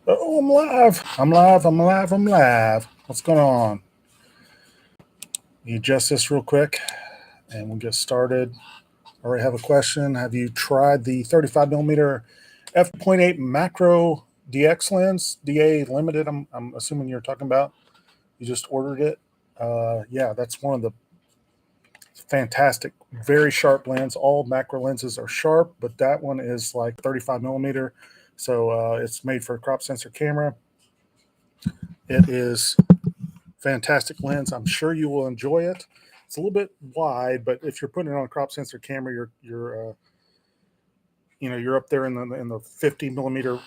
Oh, I'm live. I'm live. I'm live. I'm live. What's going on? You adjust this real quick and we'll get started. All right, have a question. Have you tried the 35 millimeter f.8 macro DX lens, DA limited? I'm assuming you're talking about. You just ordered it. Yeah, that's one of the fantastic, very sharp lens. All macro lenses are sharp, but that one is like 35 millimeter. So it's made for a crop sensor camera. It is fantastic lens. I'm sure you will enjoy it. It's a little bit wide, but if you're putting it on a crop sensor camera, you're up there in the 50 millimeter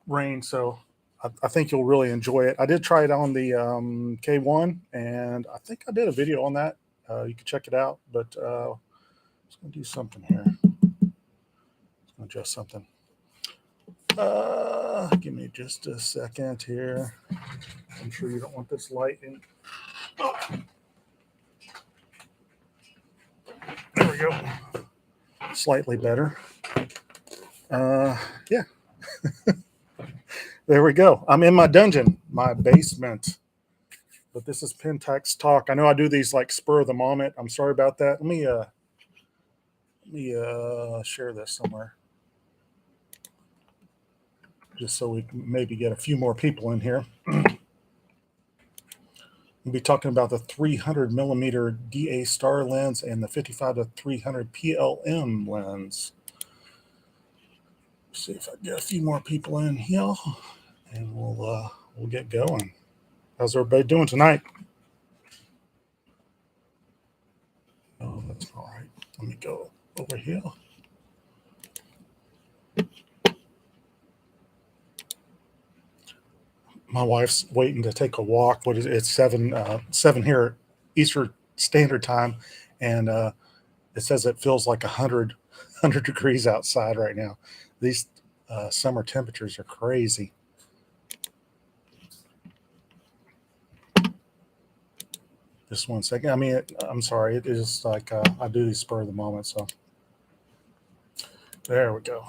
range. So I think you'll really enjoy it. I did try it on the K1, and I think I did a video on that. You can check it out. But I'm just gonna do something here. Let's adjust something. Give me just a second here. I'm sure you don't want this light in. Oh. There we go. Slightly better. Yeah. There we go. I'm in my dungeon, my basement. But this is Pentax Talk. I know I do these like spur of the moment. I'm sorry about that. Let me share this somewhere. Just so we can maybe get a few more people in here. We'll be talking about the 300 millimeter DA star lens and the 55 to 300 PLM lens. See if I can get a few more people in here, and we'll get going. How's everybody doing tonight? Oh, that's all right. Let me go over here. My wife's waiting to take a walk. What is it? It's 7 here Eastern Standard Time, and it says it feels like 100 degrees outside right now. These summer temperatures are crazy. Just 1 second. I mean, I'm sorry. It is like I do these spur of the moment. So there we go.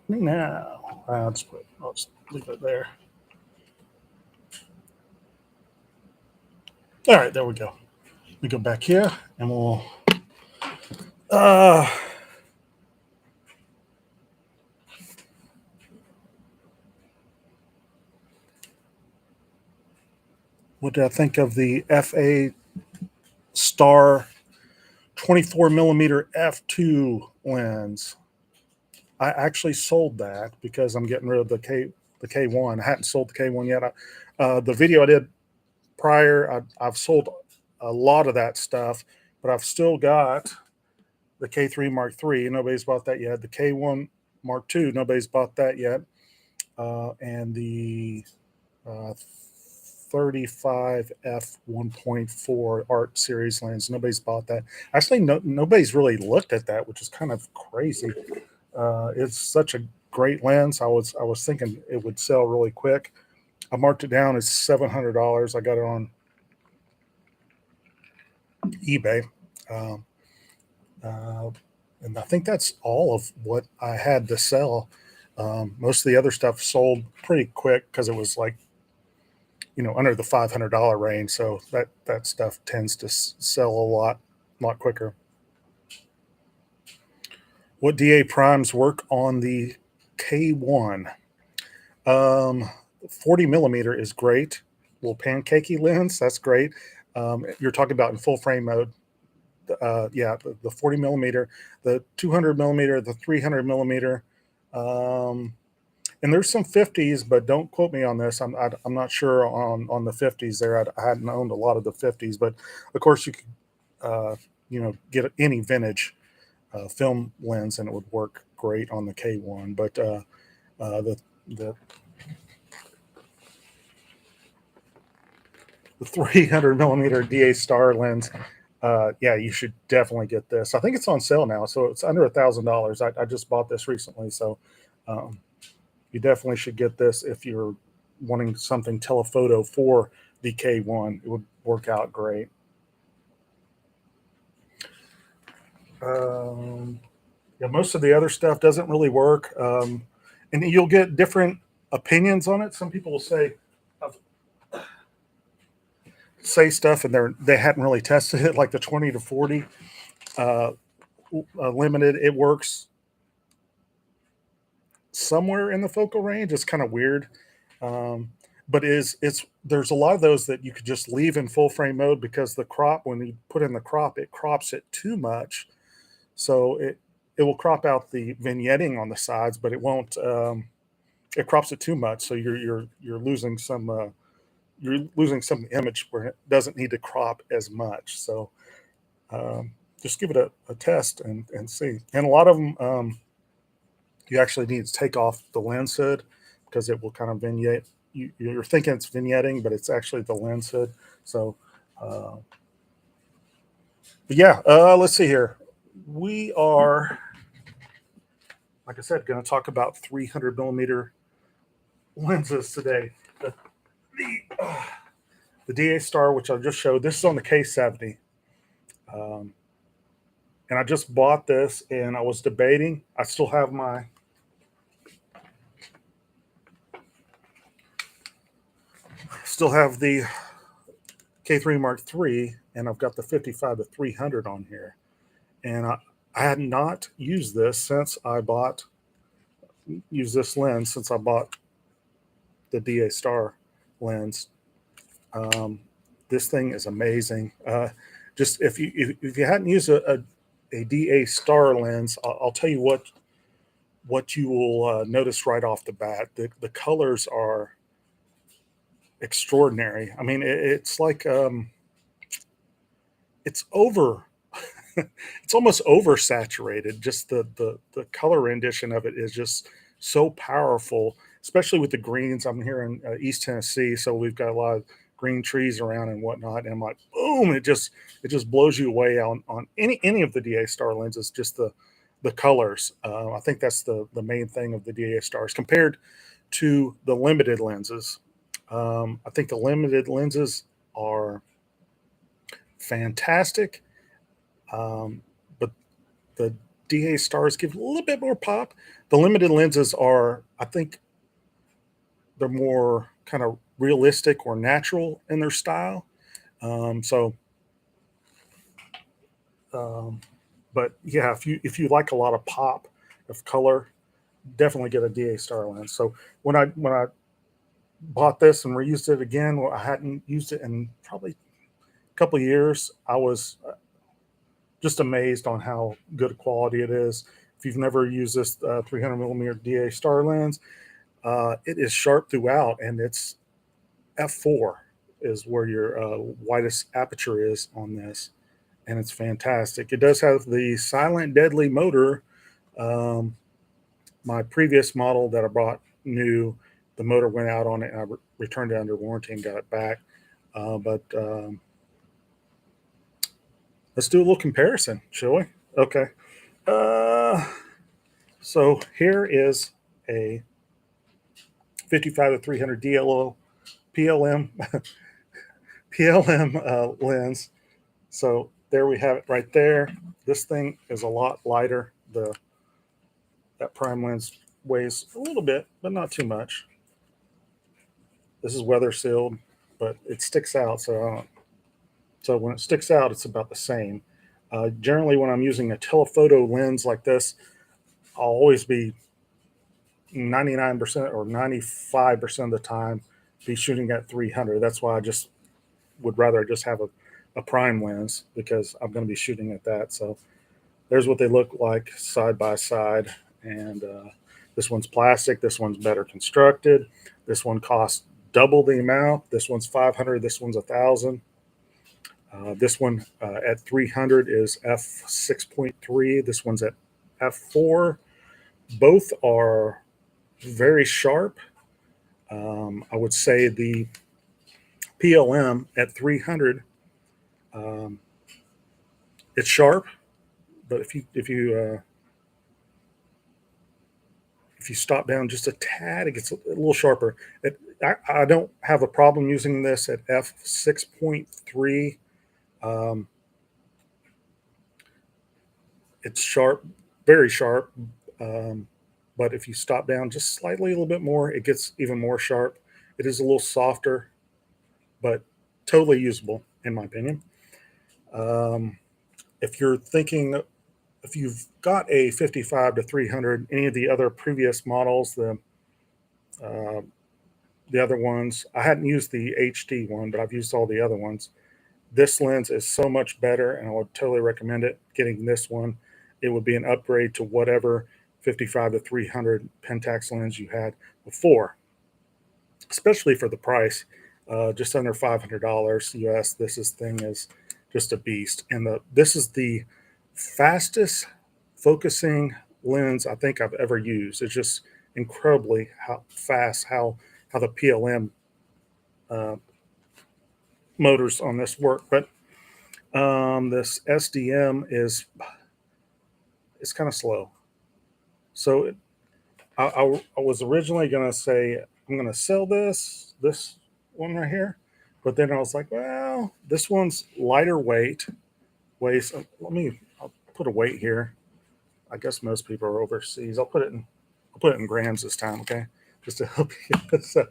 Now, I'll just leave it there. All right, there we go. We go back here, and we'll. What did I think of the FA Star 24 millimeter f2 lens? I actually sold that because I'm getting rid of the K1. I hadn't sold the K1 yet. The video I did prior, I've sold a lot of that stuff, but I've still got the K3 Mark III. Nobody's bought that yet. The K1 Mark II, nobody's bought that yet. And the 35 f 1.4 art series lens, nobody's bought that. Actually, nobody's really looked at that, which is kind of crazy. It's such a great lens. I was thinking it would sell really quick. I marked it down as $700. I got it on eBay. And I think that's all of what I had to sell. Most of the other stuff sold pretty quick because it was like, under the $500 range. So that stuff tends to sell a lot quicker. What DA primes work on the K1? 40 millimeter is great. Little pancakey lens, that's great. You're talking about in full frame mode. Yeah, the 40 millimeter, the 200 millimeter, the 300 millimeter. And there's some 50s, but don't quote me on this. I'm not sure on the 50s there. I hadn't owned a lot of the 50s, but of course you could, get any vintage film lens and it would work great on the K1. But the the 300 millimeter DA star lens, yeah, you should definitely get this. I think it's on sale now, so it's under $1,000. I just bought this recently, so you definitely should get this if you're wanting something telephoto for the K1. It would work out great. Yeah, most of the other stuff doesn't really work, and you'll get different opinions on it. Some people will say stuff and they hadn't really tested it, like the 20 to 40 limited. It works somewhere in the focal range. It's kind of weird, but there's a lot of those that you could just leave in full frame mode, because the crop, when you put in the crop, it crops it too much, so it will crop out the vignetting on the sides, but it won't. It crops it too much, so you're losing some image where it doesn't need to crop as much. So just give it a test and see. And a lot of them, you actually need to take off the lens hood, because it will kind of vignette. You're thinking it's vignetting, but it's actually the lens hood. So, but yeah, let's see here. We are, like I said, going to talk about 300 millimeter lenses today. The DA Star, which I just showed, this is on the K70. And I just bought this, and I was debating. I still have the K3 Mark III, and I've got the 55 to 300 on here. And I had not used this since I bought the DA Star lens. This thing is amazing. Just if you hadn't used a DA Star lens, I'll tell you what you will notice right off the bat. The colors are extraordinary. I mean, it's like it's over. It's almost oversaturated. Just the color rendition of it is just so powerful, especially with the greens. I'm here in East Tennessee, so we've got a lot of green trees around and whatnot. And I'm like, boom! It just blows you away on any of the DA Star lenses. Just the colors. I think that's the main thing of the DA Stars compared to the limited lenses. I think the limited lenses are fantastic. But the DA Stars give a little bit more pop. The limited lenses are, I think, they're more kind of realistic or natural in their style. But yeah, if you like a lot of pop of color, definitely get a DA Star lens. So when I bought this and reused it again, well, I hadn't used it in probably a couple of years. I was just amazed on how good quality it is. If you've never used this 300 millimeter DA Star lens, it is sharp throughout, and it's f4 is where your widest aperture is on this, and it's fantastic. It does have the silent deadly motor. My previous model that I bought new, the motor went out on it, and I returned it under warranty and got it back. But let's do a little comparison, shall we? Okay. So here is a 55 to 300 DLO PLM lens. So there we have it right there. This thing is a lot lighter. That prime lens weighs a little bit, but not too much. This is weather sealed, but it sticks out. So when it sticks out, it's about the same. Generally, when I'm using a telephoto lens like this, I'll always be 99% or 95% of the time be shooting at 300. That's why I just would rather just have a prime lens, because I'm going to be shooting at that. So there's what they look like side by side. And this one's plastic. This one's better constructed. This one costs double the amount. This one's 500. This one's 1,000. This one at 300 is f6.3. This one's at f4. Both are very sharp. I would say the PLM at 300. It's sharp, but if you stop down just a tad, it gets a little sharper. I don't have a problem using this at f6.3. It's sharp, very sharp. But if you stop down just slightly a little bit more, it gets even more sharp. It is a little softer, but totally usable in my opinion. If you're thinking, if you've got a 55 to 300, any of the other previous models, the other ones, I hadn't used the HD one, but I've used all the other ones. This lens is so much better, and I would totally recommend it. Getting this one, it would be an upgrade to whatever 55 to 300 Pentax lens you had before, especially for the price, just under $500 US. This thing is just a beast, and this is the fastest focusing lens I think I've ever used. It's just incredibly how fast how the PLM motors on this work. But this SDM is kind of slow. So I was originally going to say I'm going to sell this one right here, but then I was like, well, this one's lighter weight. Weighs. I'll put a weight here. I guess most people are overseas. I'll put it in grams this time, okay, just to help you. So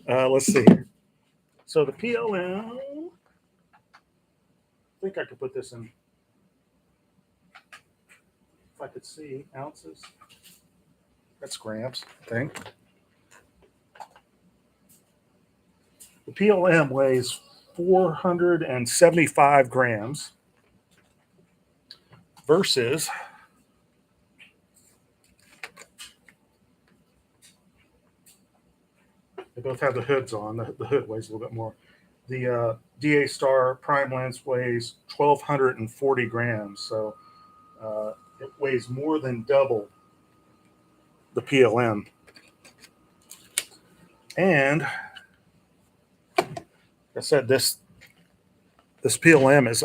let's see here. So the PLM. I think I could put this in. If I could see ounces. That's grams, I think. The PLM weighs 475 grams versus they both have the hoods on. The hood weighs a little bit more. The DA Star Prime lens weighs 1,240 grams, so it weighs more than double the PLM. And like I said, this PLM is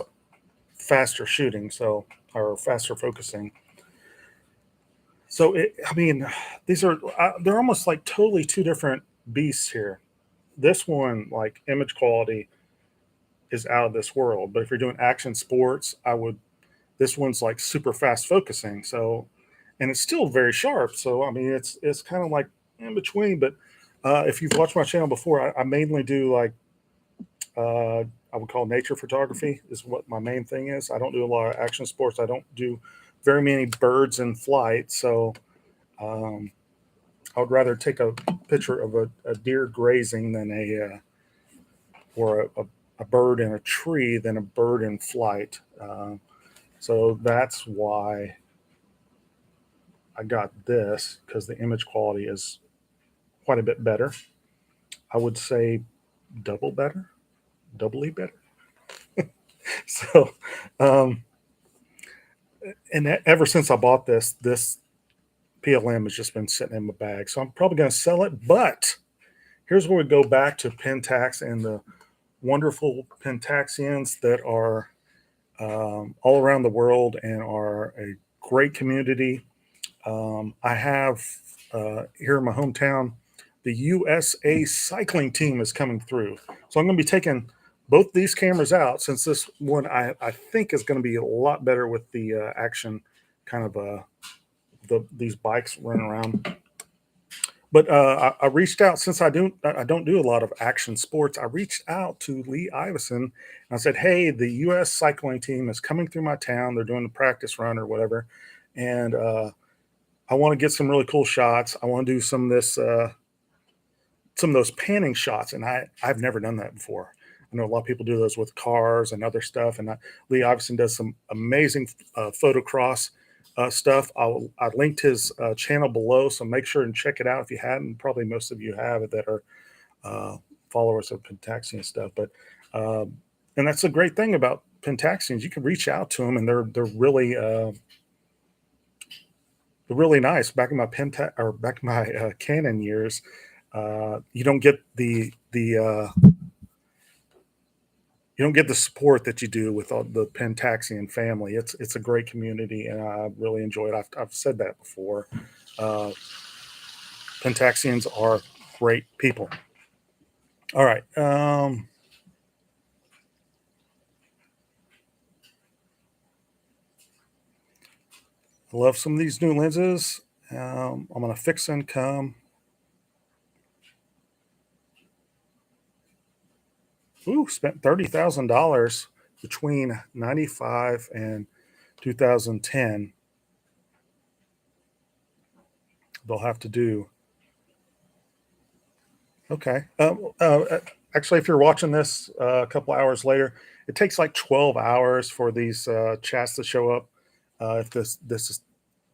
faster shooting, or faster focusing. So these are they're almost like totally two different beasts here. This one, like image quality, is out of this world. But if you're doing action sports, this one's like super fast focusing. So, and it's still very sharp. So it's kind of like in between. But if you've watched my channel before, I mainly do like I would call nature photography is what my main thing is. I don't do a lot of action sports. I don't do very many birds in flight. So I would rather take a picture of a deer grazing than or a bird in a tree than a bird in flight. So that's why I got this, because the image quality is quite a bit better. I would say doubly better. So, and ever since I bought this PLM has just been sitting in my bag. So I'm probably going to sell it. But here's where we go back to Pentax and the wonderful Pentaxians that are all around the world and are a great community. I have here in my hometown, the USA cycling team is coming through. So I'm going to be taking both these cameras out, since this one I think is going to be a lot better with the action kind of these bikes running around. But I reached out, since I don't do a lot of action sports. I reached out to Lee Iveson and I said, hey, the US cycling team is coming through my town. They're doing a practice run or whatever. And I want to get some really cool shots. I want to do some of those panning shots. And I've never done that before. I know a lot of people do those with cars and other stuff. And Lee Iveson does some amazing photocross stuff. I linked his channel below, so make sure and check it out if you hadn't. Probably most of you have it that are followers of Pentaxian stuff. But and that's a great thing about Pentaxians. You can reach out to them, and they're really nice. Back in my Canon years, you don't get the you don't get the support that you do with all the Pentaxian family. It's a great community, and I really enjoy it. I've said that before. Uh, Pentaxians are great people. All right. I love some of these new lenses. I'm going to fix income. Ooh, spent $30,000 between 95 and 2010. They'll have to do. Okay. Actually, if you're watching this a couple hours later, it takes like 12 hours for these chats to show up. If this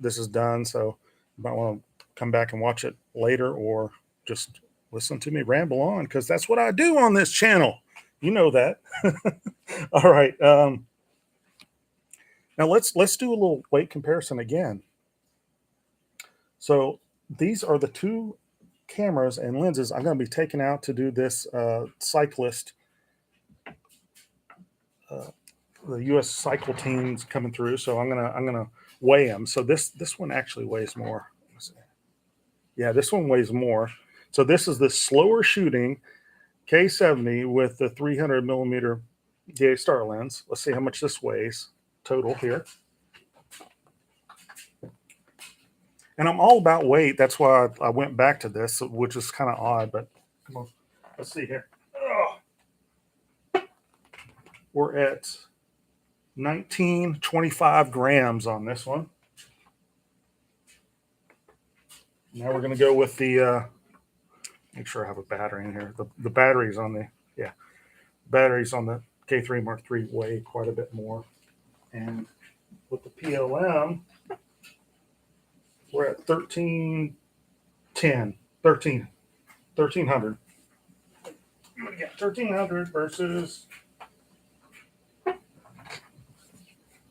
is done, so you might want to come back and watch it later, or just listen to me ramble on, because that's what I do on this channel. You know that. All right. Now let's do a little weight comparison again. So these are the two cameras and lenses I'm going to be taking out to do this cyclist. The U.S. cycle teams coming through, so I'm gonna weigh them. So this one actually weighs more. Yeah, this one weighs more. So this is the slower shooting K70 with the 300 millimeter DA star lens. Let's see how much this weighs total here. And I'm all about weight. That's why I went back to this, which is kind of odd, but come on. Let's see here. We're at 1925 grams on this one. Now we're going to go with the, make sure I have a battery in here. The batteries on the, yeah, batteries on the K3 Mark III weigh quite a bit more. And with the PLM, we're at 1310, 1300. What do you got? 1300 versus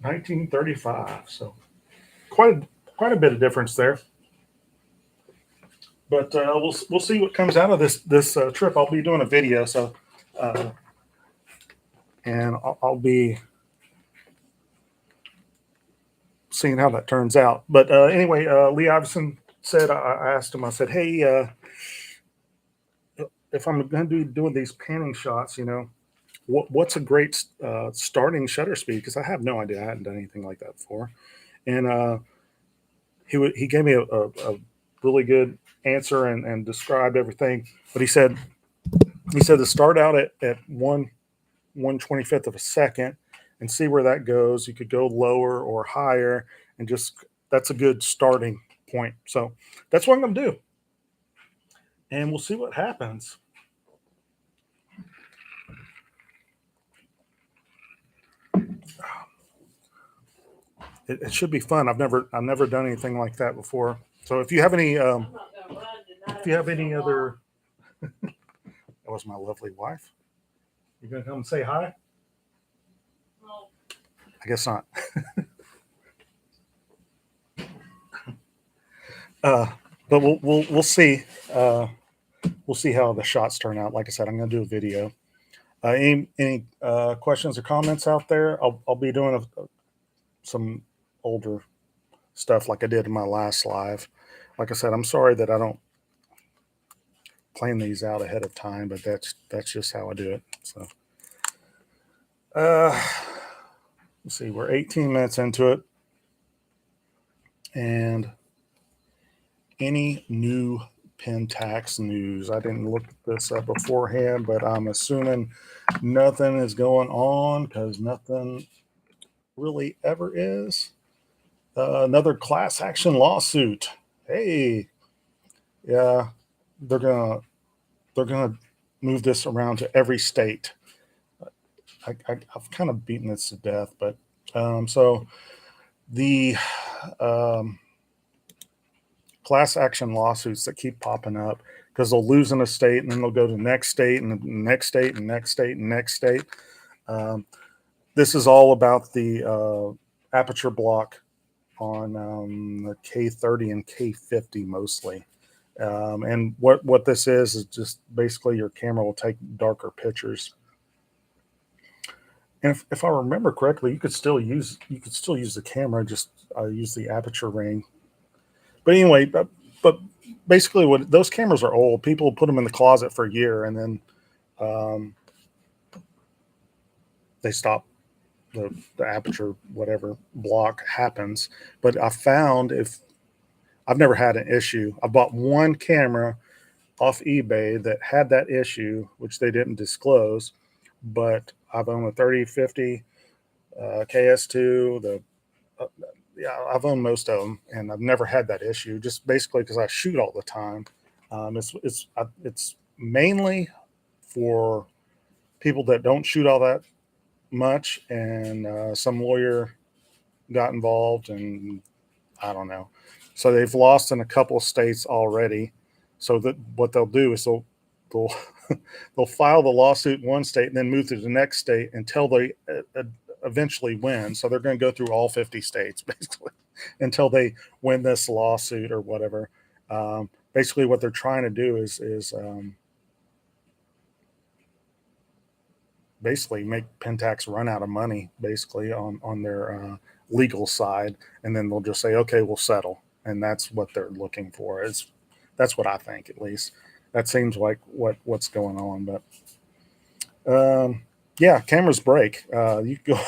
1935. So quite a bit of difference there. But we'll see what comes out of this trip. I'll be doing a video, so and I'll be seeing how that turns out. But anyway, Lee Iveson said, I asked him, I said, hey, if I'm going to be doing these panning shots, what's a great starting shutter speed? Because I have no idea. I hadn't done anything like that before. And he gave me a really good answer and described everything. But he said to start out at 1/25th of a second and see where that goes. You could go lower or higher, and just that's a good starting point. So that's what I'm going to do, and we'll see what happens. It should be fun. I've never done anything like that before. So if you have any other that was my lovely wife. You gonna come and say hi? No. I guess not. But we'll see. We'll see how the shots turn out. Like I said, I'm gonna do a video. Any questions or comments out there? I'll be doing some older stuff like I did in my last live. Like I said, I'm sorry that I don't plan these out ahead of time, but that's just how I do it. So let's see, we're 18 minutes into it. And any new Pentax news? I didn't look this up beforehand, but I'm assuming nothing is going on, because nothing really ever is. Another class action lawsuit. Hey, yeah, they're gonna move this around to every state. I've kind of beaten this to death, but so the class action lawsuits that keep popping up, because they'll lose in a state and then they'll go to the next state and the next state and next state and next state. This is all about the aperture block on the K30 and K50 mostly. And what this is just basically your camera will take darker pictures. And if I remember correctly, you could still use the camera, just use the aperture ring. But anyway, but basically, what those cameras are old. People put them in the closet for a year, and then um, they stop. The aperture whatever block happens. But I found, if I've never had an issue. I bought one camera off eBay that had that issue, which they didn't disclose. But I've owned a 3050 KS2. Yeah, I've owned most of them, and I've never had that issue. Just basically because I shoot all the time. It's mainly for people that don't shoot all that much, and some lawyer got involved, and I don't know. So they've lost in a couple of states already. So that what they'll do is they'll they'll file the lawsuit in one state and then move to the next state until they eventually win. So they're going to go through all 50 states basically until they win this lawsuit or whatever. Basically, what they're trying to do is basically make Pentax run out of money, basically on their legal side, and then they'll just say, okay, we'll settle, and that's what they're looking for. That's what I think, at least. That seems like what's going on, but yeah, cameras break. You go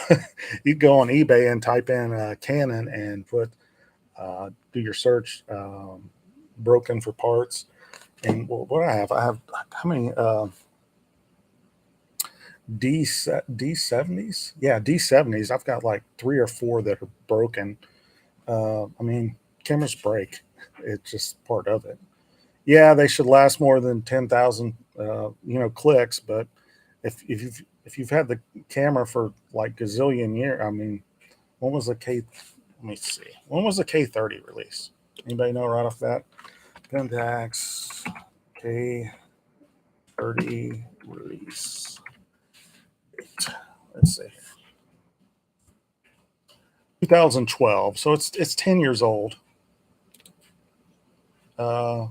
you go on eBay and type in Canon and put do your search, broken for parts, and what I have how many D70s? Yeah, D70s. I've got like 3 or 4 that are broken. I mean, cameras break. It's just part of it. Yeah, they should last more than 10,000 clicks, but if you've had the camera for like gazillion years, I mean, when was the K? Let me see. When was the K30 release? Anybody know right off that? Pentax K30 release. Let's see. 2012. So it's 10 years old. Uh,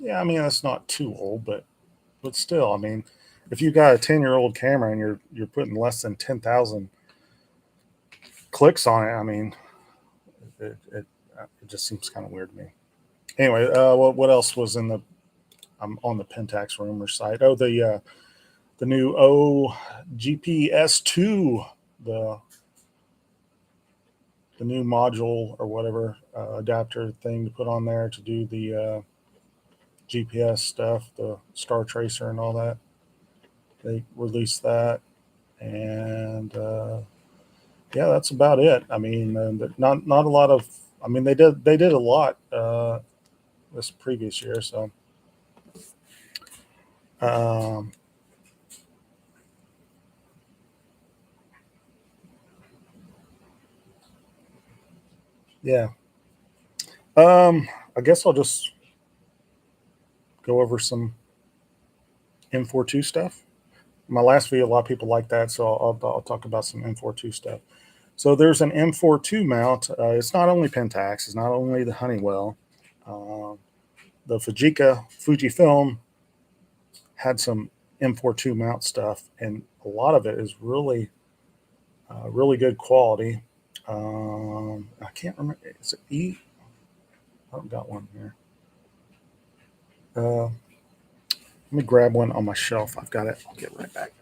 yeah, I mean that's not too old, but still, I mean, if you got a 10-year-old camera and you're putting less than 10,000 clicks on it, I mean, it just seems kind of weird to me. Anyway, what else was in the? I'm on the Pentax rumor site. Oh, the new GPS2, the the new module or whatever adapter thing to put on there to do the GPS stuff, the Star Tracer and all that. They released that, and yeah, that's about it. I mean, not a lot of. I mean, they did a lot this previous year, so um, yeah. I guess I'll just go over some M42 stuff. My last video, a lot of people like that, so I'll talk about some M42 stuff. So there's an M42 mount. It's not only Pentax, it's not only the Honeywell. Uh, the Fujifilm had some M42 mount stuff, and a lot of it is really good quality. I can't remember. Is it E? I've got one here. Let me grab one on my shelf. I've got it. I'll get right back.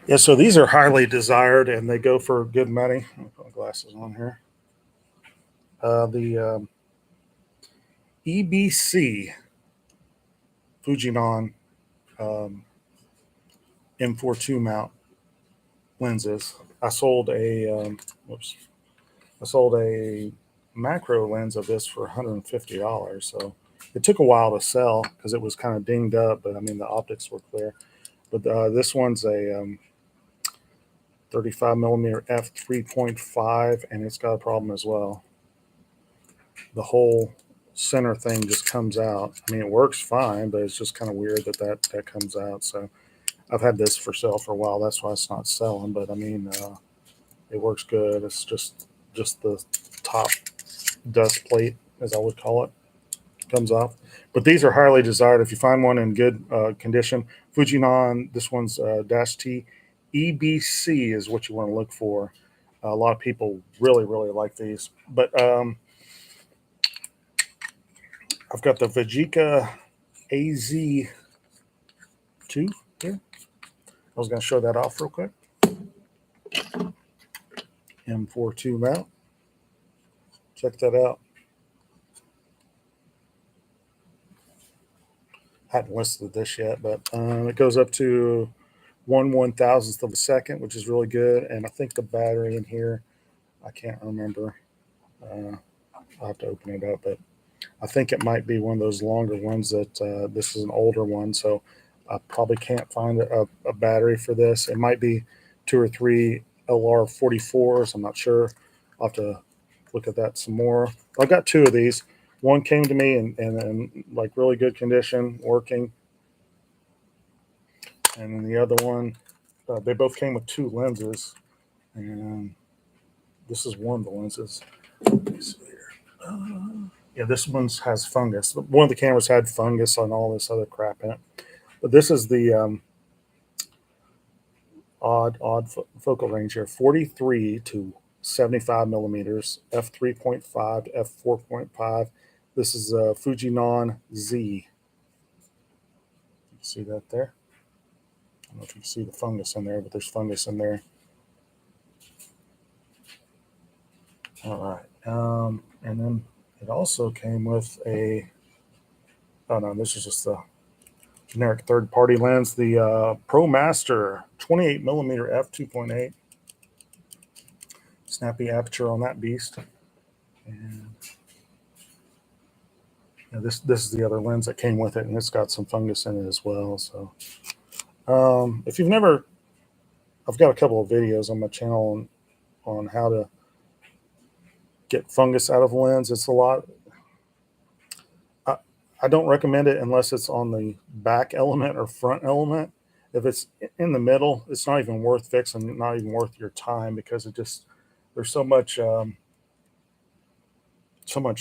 Yeah, so these are highly desired, and they go for good money. Let me put my glasses on here. The EBC Fujinon M42 mount lenses. I sold a macro lens of this for $150. So it took a while to sell because it was kind of dinged up, but I mean the optics were clear. But this one's a 35 millimeter f 3.5, and it's got a problem as well. The whole center thing just comes out. I mean, it works fine, but it's just kind of weird that comes out. So I've had this for sale for a while. That's why it's not selling. But I mean, it works good. It's just the top dust plate, as I would call it, comes off. But these are highly desired. If you find one in good condition, Fujinon, this one's Dash T. EBC is what you want to look for. A lot of people really like these. But I've got the Vajika AZ2 here. I was going to show that off real quick. M42 mount. Check that out. Hadn't listed this yet, but it goes up to 1/1000th of a second, which is really good. And I think the battery in here, I can't remember. I'll have to open it up, but I think it might be one of those longer ones that this is an older one. So I probably can't find a battery for this. It might be 2 or 3 LR44s. I'm not sure. I'll have to look at that some more. I've got 2 of these. One came to me in like really good condition, working. And then the other one, they both came with 2 lenses. And this is one of the lenses. Let me see here. Yeah, this one has fungus. One of the cameras had fungus on all this other crap in it. But this is the odd focal range here, 43 to 75 millimeters, f3.5 to f4.5. This is a Fujinon Z. You see that there? I don't know if you can see the fungus in there, but there's fungus in there. All right. And then it also came with a, oh no, this is just the generic third-party lens, the Pro Master 28 millimeter f2.8. Snappy aperture on that beast. And this is the other lens that came with it, and it's got some fungus in it as well. So if you've never, I've got a couple of videos on my channel on how to get fungus out of a lens. It's a lot. I don't recommend it unless it's on the back element or front element. If it's in the middle, it's not even worth fixing, not even worth your time, because it just, there's so much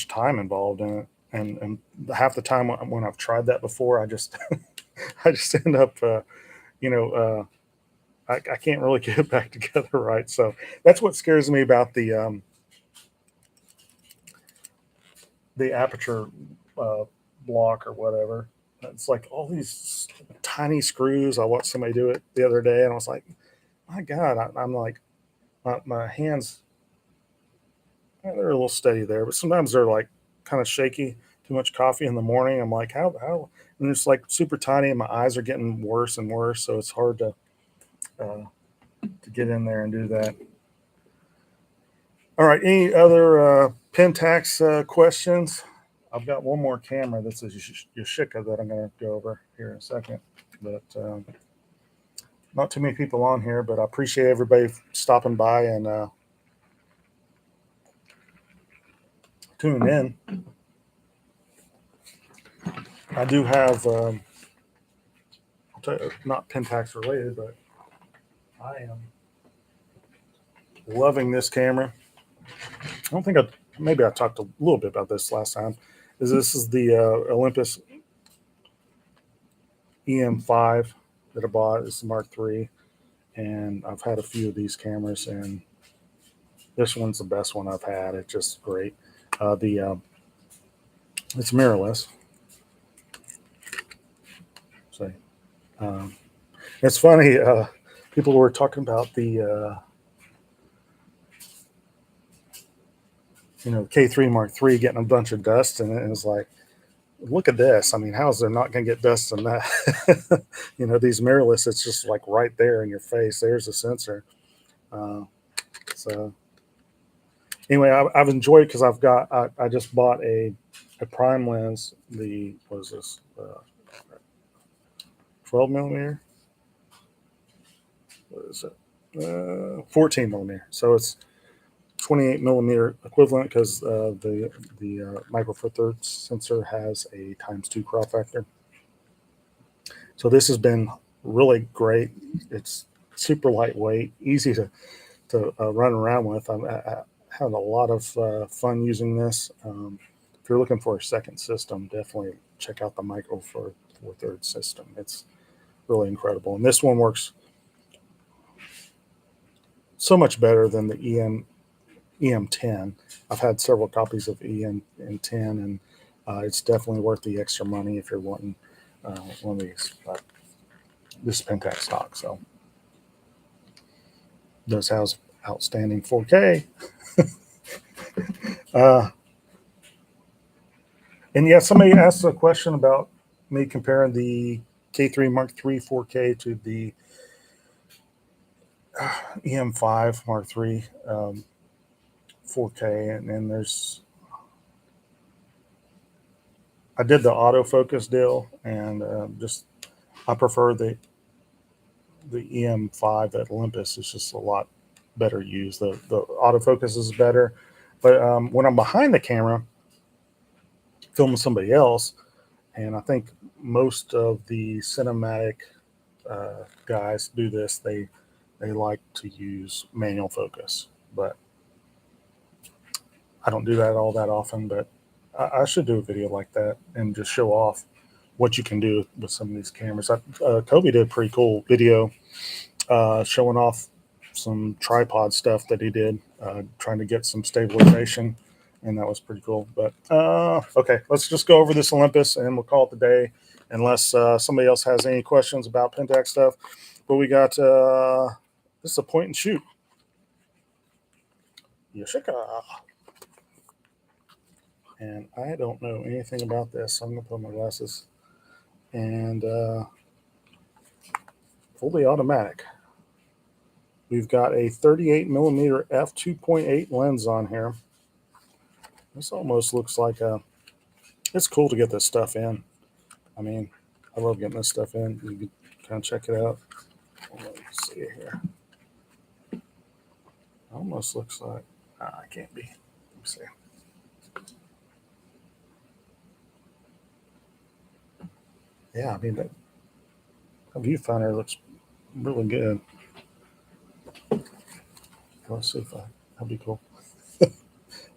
time involved in it. And half the time when I've tried that before, I just I just end up I can't really get it back together right. So that's what scares me about the aperture block or whatever. It's like all these tiny screws. I watched somebody do it the other day, and I was like, my God, I'm like, my hands, they're a little steady there, but sometimes they're like kind of shaky. Too much coffee in the morning. I'm like, how? And it's like super tiny, and my eyes are getting worse and worse. So it's hard to get in there and do that. All right. Any other Pentax questions? I've got one more camera. This is Yashica that I'm going to go over here in a second. But not too many people on here, but I appreciate everybody stopping by and tuning in. I do have, I'll tell you, not Pentax related, but I am loving this camera. I don't think maybe I talked a little bit about this last time. This is the Olympus EM5 that I bought. It's the Mark III, and I've had a few of these cameras, and this one's the best one I've had. It's just great. It's mirrorless. So it's funny. People were talking about the K3 Mark III getting a bunch of dust, and it was like, look at this. I mean, how is there not going to get dust in that? These mirrorless, it's just like right there in your face. There's a sensor. So anyway, I've enjoyed it because I just bought a prime lens. What is this? 12 millimeter? What is it? 14 millimeter. So it's 28 millimeter equivalent because the Micro Four Thirds sensor has a ×2 crop factor. So this has been really great. It's super lightweight, easy to run around with. I had a lot of fun using this. If you're looking for a second system, definitely check out the Micro Four Thirds system. It's really incredible. And this one works so much better than the EM10. I've had several copies of EM10, and it's definitely worth the extra money if you're wanting one of these. But this is Pentax stock, so does has outstanding 4K. And yeah, somebody asked a question about me comparing the K3 Mark III 4K to the EM5 Mark III 4K, and there's I did the autofocus deal, and I prefer the EM5 at Olympus. It's just a lot better used. The autofocus is better, but when I'm behind the camera filming somebody else, and I think most of the cinematic guys do this, they like to use manual focus, but I don't do that all that often. But I should do a video like that and just show off what you can do with some of these cameras. Kobe did a pretty cool video showing off some tripod stuff that he did, trying to get some stabilization, and that was pretty cool. But okay, let's just go over this Olympus and we'll call it the day, unless somebody else has any questions about Pentax stuff. But we got this is a point and shoot Yashica, and I don't know anything about this, so I'm gonna put my glasses. And fully automatic. We've got a 38 millimeter f2.8 lens on here. This almost looks like it's cool to get this stuff in. I mean, I love getting this stuff in. You can kind of check it out. Let's see here. Almost looks like, I can't be. Let me see. Yeah, I mean, that viewfinder looks really good. Let's see if that'd be cool.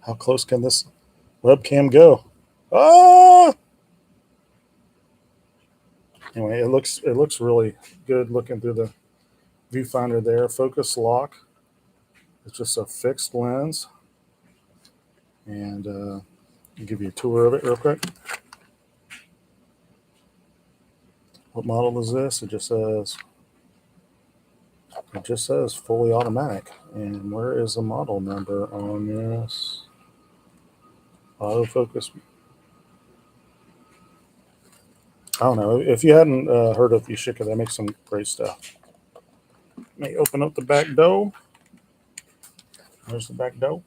How close can this webcam go? Ah! Anyway, it looks really good looking through the viewfinder there. Focus lock. It's just a fixed lens, and I'll give you a tour of it real quick. What model is this? It just says fully automatic. And where is the model number on this? Autofocus. I don't know. If you hadn't heard of Yashica, they make some great stuff. Let me open up the back door. There's the back door.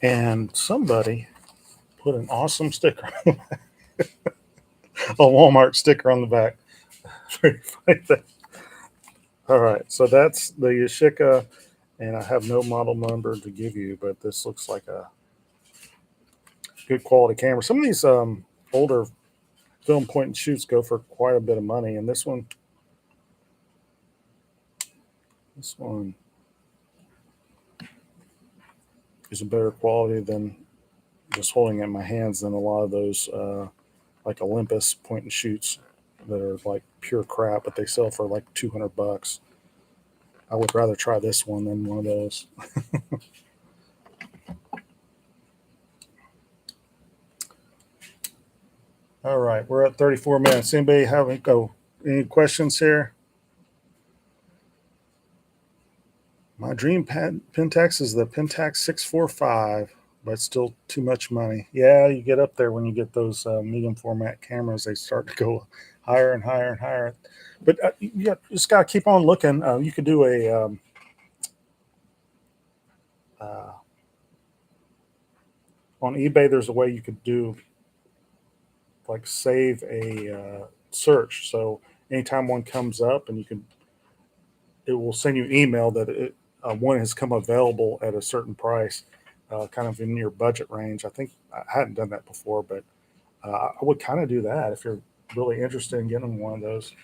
And somebody put an awesome sticker, a Walmart sticker on the back. Pretty funny thing. All right, so that's the Yashica, and I have no model number to give you, but this looks like a good quality camera. Some of these older film point and shoots go for quite a bit of money, and this one is a better quality than just holding it in my hands than a lot of those like Olympus point and shoots that are like pure crap, but they sell for like $200. I would rather try this one than one of those. All right, we're at 34 minutes. Anybody have any questions here? My dream Pentax is the Pentax 645, but it's still too much money. Yeah, you get up there when you get those medium format cameras, they start to go higher and higher and higher. But you just got to keep on looking. You could do a on eBay. There's a way you could do like save a search. So anytime one comes up, and it will send you an email that one has come available at a certain price, kind of in your budget range. I think I hadn't done that before, but I would kind of do that if you're really interested in getting one of those.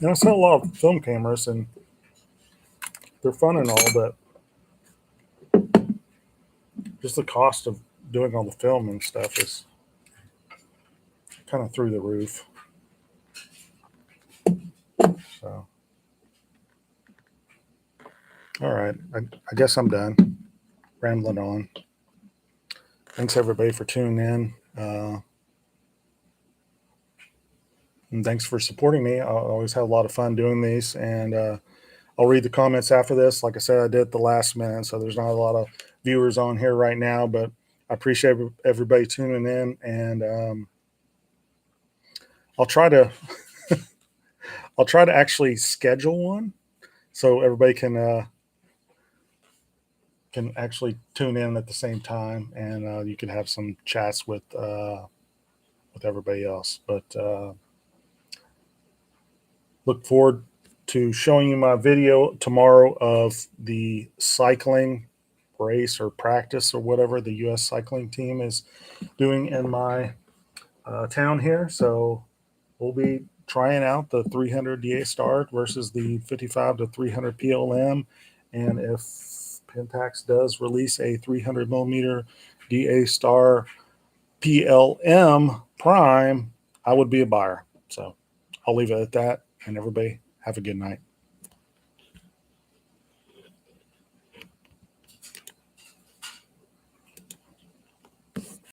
And I sell a lot of film cameras, and they're fun and all, but just the cost of doing all the film and stuff is kind of through the roof. So, all right, I guess I'm done rambling on. Thanks everybody for tuning in, and thanks for supporting me. I always have a lot of fun doing these, and I'll read the comments after this. Like I said, I did at the last minute, so there's not a lot of viewers on here right now, but I appreciate everybody tuning in, and I'll try to actually schedule one so everybody can actually tune in at the same time, and you can have some chats with everybody else. But look forward to showing you my video tomorrow of the cycling race or practice or whatever the U.S. cycling team is doing in my town here. So we'll be trying out the 300 DA Star versus the 55 to 300 PLM. And if Pentax does release a 300 millimeter DA Star PLM Prime, I would be a buyer. So I'll leave it at that. And everybody have a good night.